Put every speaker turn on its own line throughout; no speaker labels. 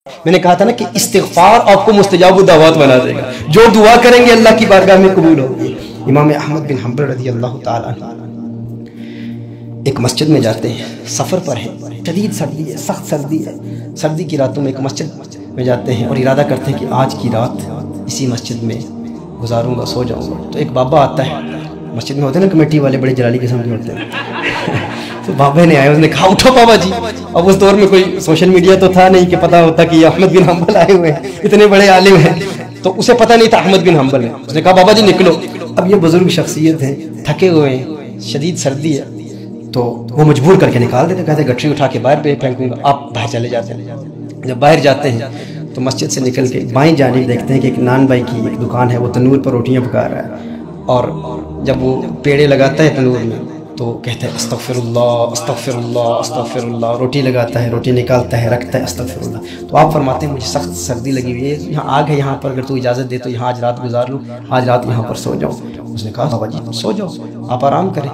میں نے کہا تھا نا کہ استغفار آپ کو مستجاب الدعوات بنا دے گا، جو دعا کریں گے اللہ کی بارگاہ میں قبول ہوگی۔ امام احمد بن حنبل رضی اللہ تعالیٰ ایک مسجد میں جاتے ہیں، سفر پر ہیں، شدید سردی ہے، سخت سردی ہے، سردی کی راتوں میں ایک مسجد میں جاتے ہیں اور ارادہ کرتے ہیں کہ آج کی رات اسی مسجد میں گزاروں گا، سو جاؤں گا۔ تو ایک بابا آتا ہے، مسجد میں ہوتے ہیں نا کمیٹی والے، بڑے جلالی قسم کے ہوتے ہیں، تو بابا نے آیا، اس نے کہا اٹھو بابا جی۔ اب اس دور میں کوئی سوشل میڈیا تو تھا نہیں کہ پتہ ہوتا کہ یہ احمد بن حنبل آئے ہوئے ہیں، اتنے بڑے عالم ہیں، تو اسے پتہ نہیں تھا احمد بن حنبل ہے۔ اس نے کہا بابا جی نکلو۔ اب یہ بزرگ شخصیت ہیں، تھکے ہوئے ہیں، شدید سردی ہے، تو وہ مجبور کر کے نکال دیتے، کہتے گٹری اٹھا کے باہر پہ پھینکوں گا، آپ باہر چلے جاتے ہیں۔ جب باہر جاتے ہیں تو مسجد سے نکل کے بائیں جانب دیکھتے ہیں کہ ایک نان بھائی کی ایک دکان ہے، وہ تنور پر روٹیاں پکا رہا ہے، اور جب وہ پیڑے لگاتا ہے تنور میں تو کہتا ہے استغفر اللہ استغفر اللہ استغفر اللہ، روٹی لگاتا ہے، روٹی نکالتا ہے، رکھتا ہے استغفر اللہ۔ تو آپ فرماتے ہیں مجھے سخت سردی لگی ہوئی ہے، یہاں آگ ہے، یہاں پر اگر تو اجازت دے تو یہاں آج رات گزار لوں، آج رات یہاں پر سو جاؤں۔ اس نے کہا بابا جی سو جاؤ، آپ آرام کریں۔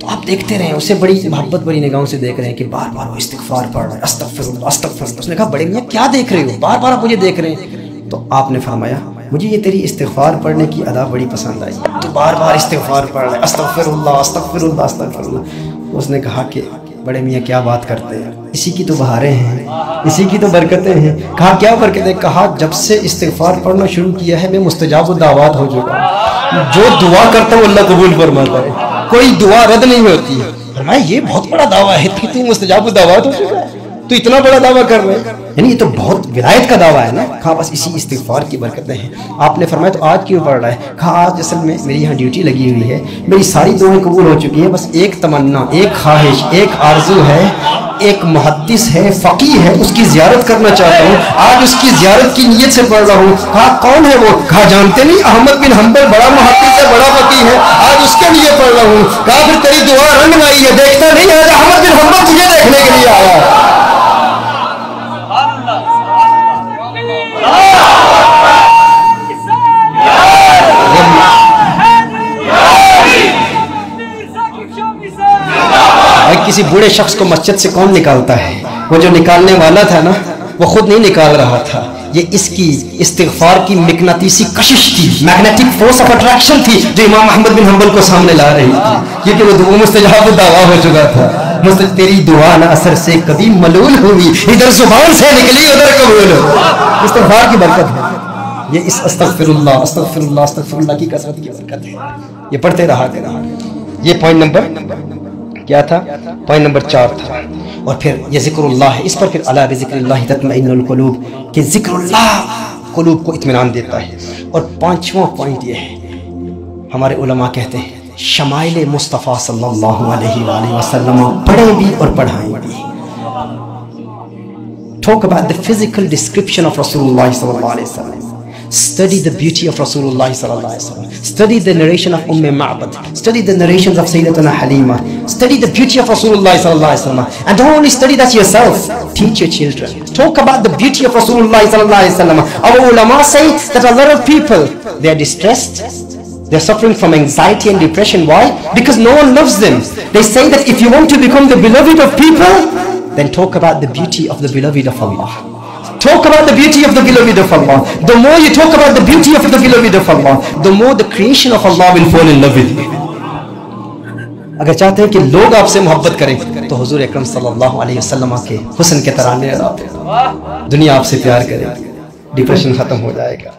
تو آپ دیکھتے رہیں، اسے بڑی محبت بڑی نگاہوں سے دیکھ رہے ہیں کہ بار بار وہ استغفار پڑھ رہا ہے، استغفر اللہ استغفر اللہ۔ اس نے کہا بڑے میاں کیا دیکھ رہے ہو، بار بار آپ مجھے دیکھ رہے ہیں؟ تو آپ نے فرمایا مجھے یہ تیری استغفار پڑھنے کی ادا بڑی پسند آئی، تو بار بار استغفار پڑھ رہا ہے، استغفر اللہ استغفر اللہ استغفر اللہ۔ اس نے کہا کہ بڑے میاں کیا بات کرتے ہیں، اسی کی تو بہاریں ہیں، اسی کی تو برکتیں ہیں۔ کہا کیا برکتیں؟ کہا جب سے استغفار پڑھنا شروع کیا ہے میں مستجاب الدعوات ہو چکا ہوں، جو دعا کرتا ہوں اللہ قبول فرماتا ہے، کوئی دعا رد نہیں ہوتی ہے۔ فرمایا یہ بہت بڑا دعویٰ ہے، تو مستجاب الدعوات ہو چکا ہے، تو اتنا بڑا دعویٰ کر رہے ہیں، یعنی یہ تو بہت ولایت کا دعویٰ ہے نا۔ کہا بس اسی استغفار کی برکتیں ہیں۔ آپ نے فرمایا تو آج کیوں پڑھ رہا ہے؟ کہا آج اصل میں میری یہاں ڈیوٹی لگی ہوئی ہے، میری ساری دعائیں قبول ہو چکی ہیں، بس ایک تمنا، ایک خواہش، ایک آرزو ہے، ایک محدث ہے، فقیہ ہے، اس کی زیارت کرنا چاہتا ہوں، آج اس کی زیارت کی نیت سے پڑھ رہا ہوں۔ کہا کون ہے وہ؟ کہا جانتے نہیں احمد بن حنبل، بڑا محدث ہے، بڑا فقیہ ہے، آج اس کے لیے پڑھ رہا ہوں۔ کہا پھر تیری دعا رنگ لائی ہے، دیکھتا نہیں آج احمد بن حنبل تجھے دیکھنے کے لیے آیا ہے۔ کسی بوڑھے شخص کو مسجد سے کون نکالتا ہے؟ وہ جو نکالنے والا تھا نا وہ خود نہیں نکال رہا تھا، یہ اس کی استغفار کی مقناطیسی کشش تھی، میگنیٹک فورس آف اٹریکشن تھی جو امام احمد بن حنبل کو سامنے لا رہی تھی، کیونکہ وہ دعا مستجاب الدعویٰ ہو چکا تھا۔ تیری دعا نہ اثر سے کبھی ملول ہوئی، ادھر زبان سے نکلی ادھر قبول ہو۔ استغفار کی برکت ہے یہ، اس استغفر اللہ استغفر اللہ استغفر اللہ کی کثرت کی برکت ہے، یہ پڑھتے رہا کریں۔ یہ پوائنٹ نمبر کیا تھا؟ پوائنٹ نمبر 4 تھا۔ اور پھر یہ ذکر اللہ ہے، اس پر پھر الا بذکر اللہ تطمئن القلوب، کہ ذکر اللہ قلوب کو اطمینان دیتا ہے۔ اور 5واں پوائنٹ یہ ہے، ہمارے علماء کہتے ہیں شمائل مصطفیٰ صلی اللہ علیہ وآلہ وسلم پڑھیں بھی اور پڑھائیں بھی۔ Talk about the physical description of Rasulullah sallallahu alaihi wasallam. Study the beauty of Rasulullah sallallahu alaihi wasallam. Study the narration of Ma'bad. Study the narrations of Sayyidatuna Halima. Study the beauty of Rasulullah sallallahu alaihi wasallam. And don't only study that yourself, teach your children. Talk about the beauty of Rasulullah sallallahu alaihi wasallam. Our ulama say that a lot of people, they are distressed, they're suffering from anxiety and depression. Why? Because no one loves them. They say that if you want to become the beloved of people, then talk about the beauty of the beloved of Allah. Talk about the beauty of the beloved of Allah. The more you talk about the beauty of the beloved of Allah, the more the creation of Allah will fall in love with you. اگر چاہتے ہیں کہ لوگ آپ سے محبت کریں تو حضور اکرم صلی اللہ علیہ وسلم کے حسن کے ترانے ادا کریں، دنیا آپ سے پیار کرے، ڈپریشن ختم ہو جائے گا۔